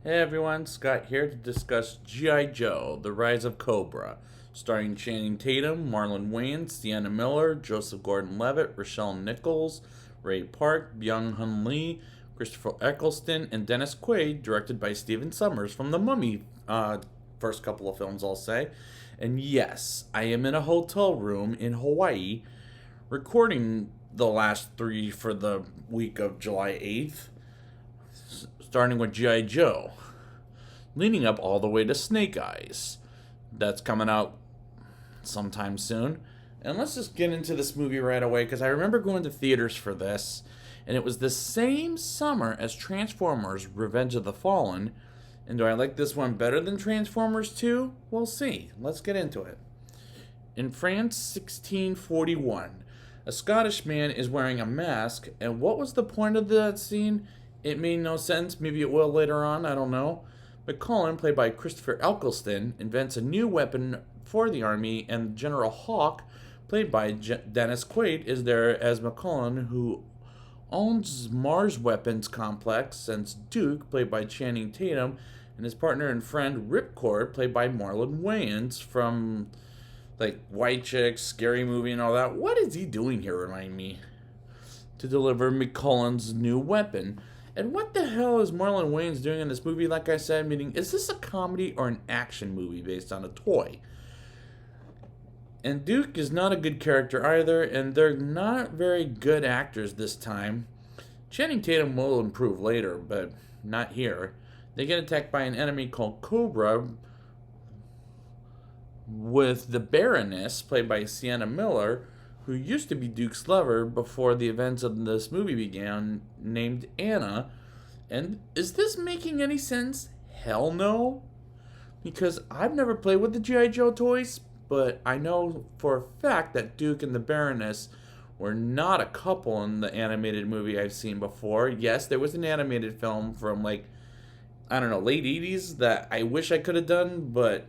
Hey everyone, Scott here to discuss G.I. Joe, The Rise of Cobra, starring Channing Tatum, Marlon Wayans, Sienna Miller, Joseph Gordon-Levitt, Rochelle Nichols, Ray Park, Byung-Hun Lee, Christopher Eccleston, and Dennis Quaid, directed by Stephen Sommers from the Mummy first couple of films, I'll say. And yes, I am in a hotel room in Hawaii recording the last three for the week of July 8th, starting with G.I. Joe, leading up all the way to Snake Eyes. That's coming out sometime soon. And let's just get into this movie right away because I remember going to theaters for this, and it was the same summer as Transformers Revenge of the Fallen. And do I like this one better than Transformers 2? We'll see. Let's get into it. In France, 1641, a Scottish man is wearing a mask, and what was the point of that scene? It made no sense. Maybe it will later on, I don't know. But Colin, played by Christopher Eccleston, invents a new weapon for the army, and General Hawk, played by Dennis Quaid, is there as McCullen, who owns Mars Weapons Complex, since Duke, played by Channing Tatum, and his partner and friend Ripcord, played by Marlon Wayans from like White Chicks, Scary Movie, and all that. What is he doing here, remind me? To deliver McCullen's new weapon. And what the hell is Marlon Wayans doing in this movie? Like I said, meaning, is this a comedy or an action movie based on a toy? And Duke is not a good character either, and they're not very good actors this time. Channing Tatum will improve later, but not here. They get attacked by an enemy called Cobra, with the Baroness, played by Sienna Miller, who used to be Duke's lover before the events of this movie began, named Anna. And is this making any sense? Hell no. Because I've never played with the G.I. Joe toys, but I know for a fact that Duke and the Baroness were not a couple in the animated movie I've seen before. Yes, there was an animated film from like, I don't know, late 80s that I wish I could have done, but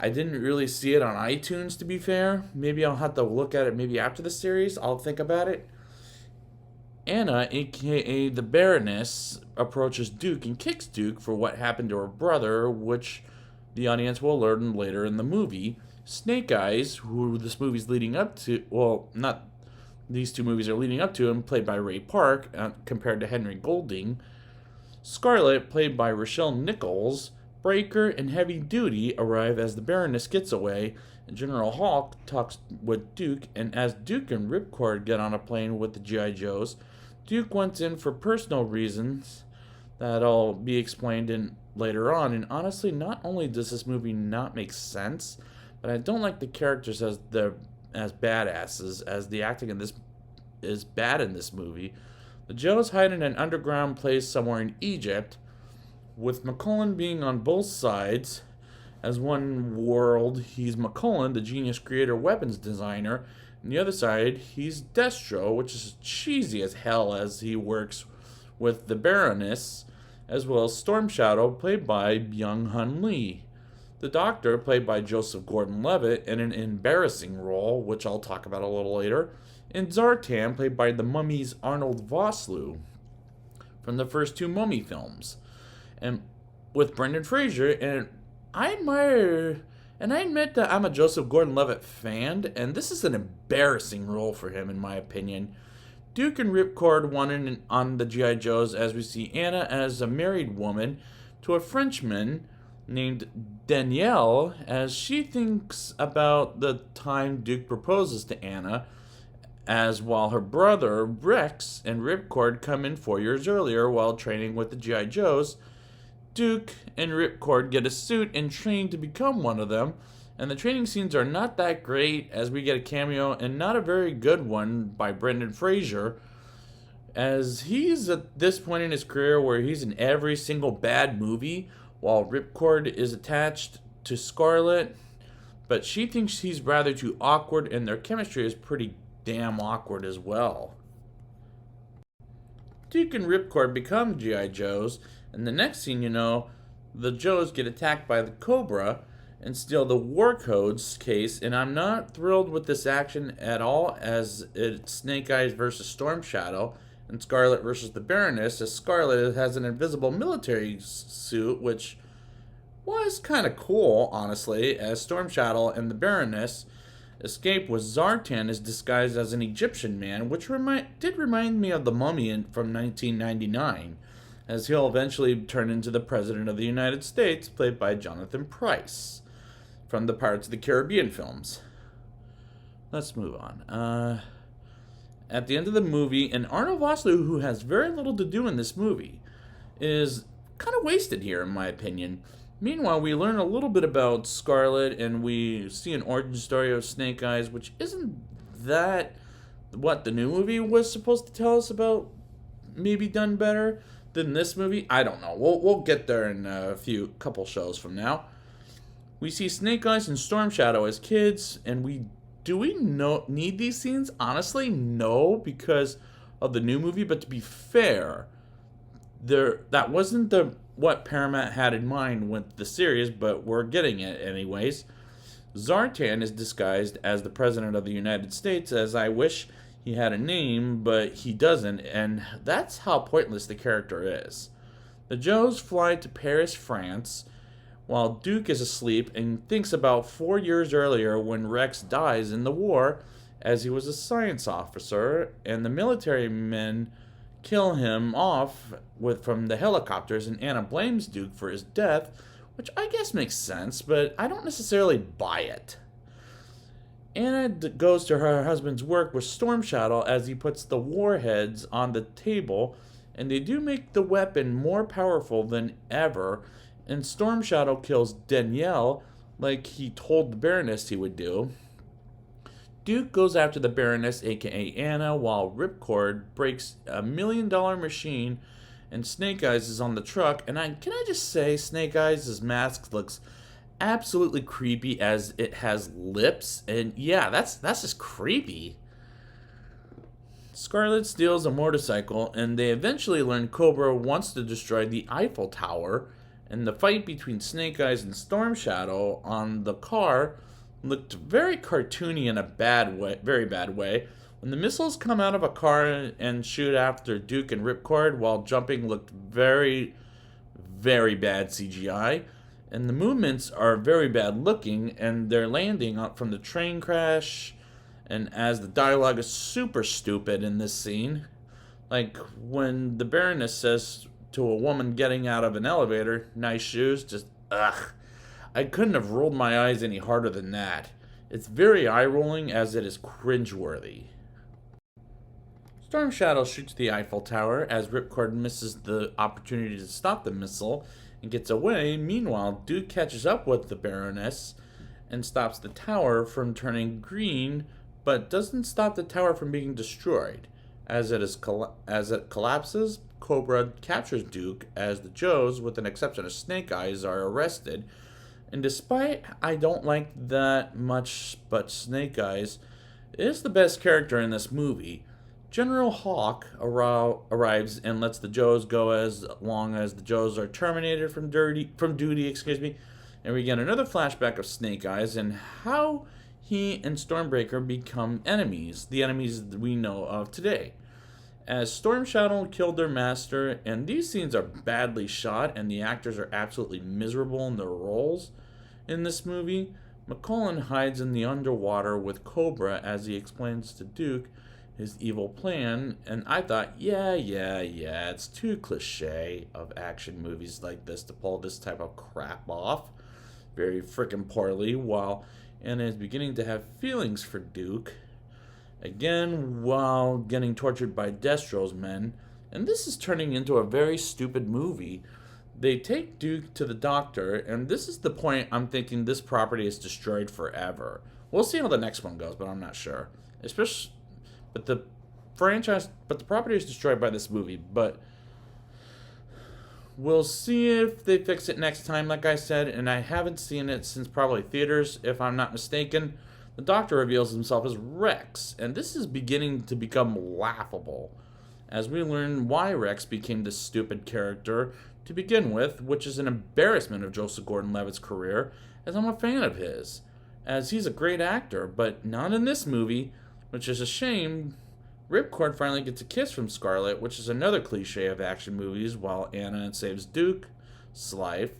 I didn't really see it on iTunes, to be fair. Maybe I'll have to look at it maybe after the series. I'll think about it. Anna, aka the Baroness, approaches Duke and kicks Duke for what happened to her brother, which the audience will learn later in the movie. Snake Eyes, who this movie's leading up to, well, not these two movies are leading up to him, played by Ray Park, compared to Henry Golding. Scarlet, played by Rochelle Nichols. Breaker and Heavy Duty arrive as the Baroness gets away, and General Hawk talks with Duke, and as Duke and Ripcord get on a plane with the G.I. Joes, Duke went in for personal reasons that'll be explained in later on, and honestly, not only does this movie not make sense, but I don't like the characters as badasses, as the acting in this is bad in this movie. The Joes hide in an underground place somewhere in Egypt, with McCullen being on both sides. As one world, he's McCullen, the genius creator weapons designer, and the other side, he's Destro, which is cheesy as hell as he works with the Baroness, as well as Storm Shadow, played by Byung-Hun Lee. The Doctor, played by Joseph Gordon-Levitt, in an embarrassing role, which I'll talk about a little later, and Zartan, played by the Mummy's Arnold Vosloo, from the first two Mummy films, and with Brendan Fraser. And I admit that I'm a Joseph Gordon-Levitt fan, and this is an embarrassing role for him, in my opinion. Duke and Ripcord won on the G.I. Joes, as we see Anna as a married woman to a Frenchman named Danielle, as she thinks about the time Duke proposes to Anna, as while her brother Rex and Ripcord come in 4 years earlier while training with the G.I. Joes. Duke and Ripcord get a suit and train to become one of them, and the training scenes are not that great, as we get a cameo, and not a very good one, by Brendan Fraser, as he's at this point in his career where he's in every single bad movie, while Ripcord is attached to Scarlet, but she thinks he's rather too awkward, and their chemistry is pretty damn awkward as well. Duke and Ripcord become G.I. Joes, and the next scene, the Joes get attacked by the Cobra and steal the War Codes case, and I'm not thrilled with this action at all, as it's Snake Eyes versus Storm Shadow, in Scarlet versus the Baroness, as Scarlet has an invisible military suit, which was kind of cool, honestly, as Storm Shadow and the Baroness escape with Zartan is disguised as an Egyptian man, which did remind me of the Mummy from 1999, as he'll eventually turn into the President of the United States, played by Jonathan Pryce from the Pirates of the Caribbean films. Let's move on. At the end of the movie, and Arnold Vosloo, who has very little to do in this movie, is kind of wasted here, in my opinion. Meanwhile, we learn a little bit about Scarlet, and we see an origin story of Snake Eyes, which isn't that what the new movie was supposed to tell us about. Maybe done better than this movie. I don't know. We'll get there in a couple shows from now. We see Snake Eyes and Storm Shadow as kids, and we need these scenes? Honestly, no, because of the new movie. But to be fair, that wasn't what Paramount had in mind with the series, but we're getting it anyways. Zartan is disguised as the President of the United States, as I wish he had a name, but he doesn't, and that's how pointless the character is. The Joes fly to Paris, France, while Duke is asleep and thinks about 4 years earlier when Rex dies in the war, as he was a science officer, and the military men kill him off from the helicopters, and Anna blames Duke for his death, which I guess makes sense, but I don't necessarily buy it. Anna goes to her husband's work with Storm Shadow as he puts the warheads on the table, and they do make the weapon more powerful than ever, and Storm Shadow kills Danielle like he told the Baroness he would do. Duke goes after the Baroness, aka Anna, while Ripcord breaks $1 million machine, and Snake Eyes is on the truck. And can I just say, Snake Eyes' mask looks absolutely creepy, as it has lips, and yeah, that's just creepy. Scarlet steals a motorcycle, and they eventually learn Cobra wants to destroy the Eiffel Tower, and the fight between Snake Eyes and Storm Shadow on the car looked very cartoony in a very bad way. When the missiles come out of a car and shoot after Duke and Ripcord while jumping looked very, very bad CGI. And the movements are very bad looking, and they're landing up from the train crash. And as the dialogue is super stupid in this scene, like when the Baroness says to a woman getting out of an elevator, "Nice shoes," just ugh. I couldn't have rolled my eyes any harder than that. It's very eye-rolling, as it is cringeworthy. Storm Shadow shoots the Eiffel Tower as Ripcord misses the opportunity to stop the missile and gets away. Meanwhile, Duke catches up with the Baroness and stops the tower from turning green, but doesn't stop the tower from being destroyed. As it collapses, Cobra captures Duke, as the Joes, with an exception of Snake Eyes, are arrested. And despite I don't like that much, but Snake Eyes is the best character in this movie. General Hawk arrives and lets the Joes go as long as the Joes are terminated from duty. And we get another flashback of Snake Eyes and how he and Stormbreaker become enemies, the enemies we know of today. As Storm Shadow killed their master, and these scenes are badly shot, and the actors are absolutely miserable in their roles in this movie. McCullen hides in the underwater with Cobra as he explains to Duke his evil plan, and I thought, yeah, it's too cliche of action movies like this to pull this type of crap off very frickin' poorly, while Anna is beginning to have feelings for Duke. Again, while getting tortured by Destro's men, and this is turning into a very stupid movie. They take Duke to the doctor, and this is the point I'm thinking this property is destroyed forever. We'll see how the next one goes, but I'm not sure. But the property is destroyed by this movie, but we'll see if they fix it next time, like I said, and I haven't seen it since probably theaters, if I'm not mistaken. The Doctor reveals himself as Rex, and this is beginning to become laughable, as we learn why Rex became this stupid character to begin with, which is an embarrassment of Joseph Gordon-Levitt's career, as I'm a fan of his, as he's a great actor, but not in this movie, which is a shame, Ripcord finally gets a kiss from Scarlet, which is another cliche of action movies, while Anna saves Duke's life.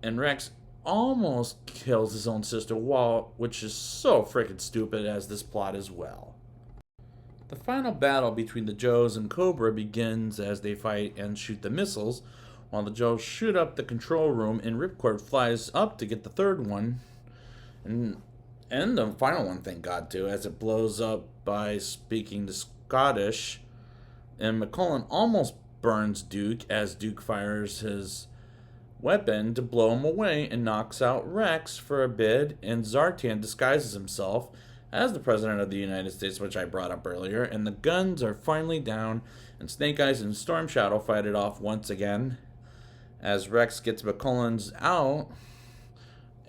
And Rex almost kills his own sister, which is so freaking stupid as this plot as well. The final battle between the Joes and Cobra begins as they fight and shoot the missiles, while the Joes shoot up the control room and Ripcord flies up to get the third one. And the final one, thank God, too, as it blows up by speaking the Scottish. And McCullen almost burns Duke as Duke fires his weapon to blow him away and knocks out Rex for a bit. And Zartan disguises himself as the President of the United States, which I brought up earlier. And the guns are finally down, and Snake Eyes and Storm Shadow fight it off once again as Rex gets McCullen's out.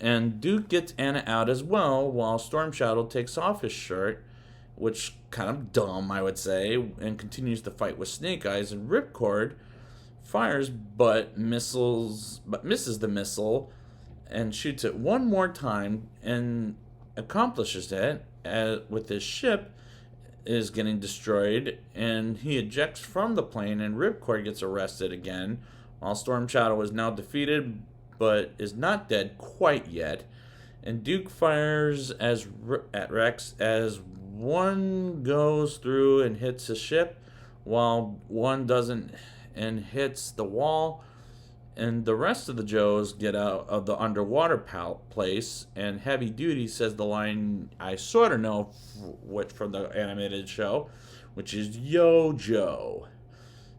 And Duke gets Anna out as well, while Storm Shadow takes off his shirt, which kind of dumb, I would say, and continues to fight with Snake Eyes. And Ripcord fires but misses the missile and shoots it one more time and accomplishes it with his ship is getting destroyed, and he ejects from the plane, and Ripcord gets arrested again, while Storm Shadow is now defeated but is not dead quite yet. And Duke fires at Rex as one goes through and hits his ship, while one doesn't and hits the wall. And the rest of the Joes get out of the underwater place, and Heavy Duty says the line I sort of know from the animated show, which is "Yo, Joe,"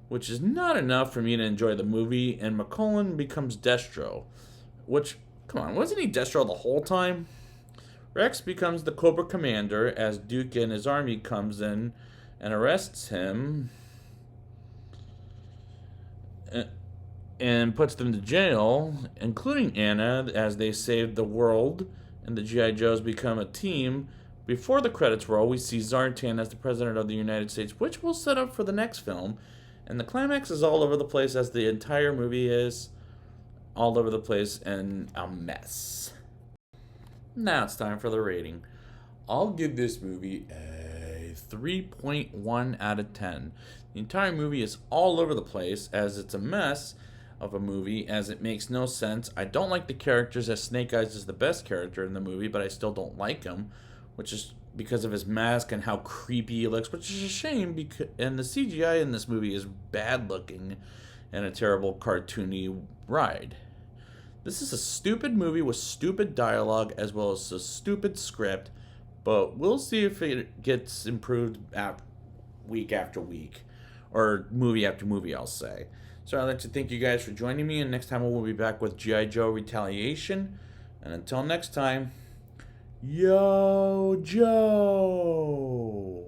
which is not enough for me to enjoy the movie. And McCullen becomes Destro, which, come on, wasn't he Destro the whole time? Rex becomes the Cobra commander as Duke and his army comes in and arrests him and puts them to jail, including Anna, as they save the world and the G.I. Joes become a team. Before the credits roll, we see Zartan as the President of the United States, which will set up for the next film. And the climax is all over the place, as the entire movie is all over the place and a mess. Now it's time for the rating. I'll give this movie a 3.1 out of 10. The entire movie is all over the place, as it's a mess of a movie, as it makes no sense. I don't like the characters, as Snake Eyes is the best character in the movie, but I still don't like him, which is because of his mask and how creepy he looks, which is a shame, and the CGI in this movie is bad looking and a terrible cartoony ride. This is a stupid movie with stupid dialogue as well as a stupid script, but we'll see if it gets improved week after week, or movie after movie, I'll say. So I'd like to thank you guys for joining me, and next time we'll be back with G.I. Joe Retaliation. And until next time, Yo, Joe!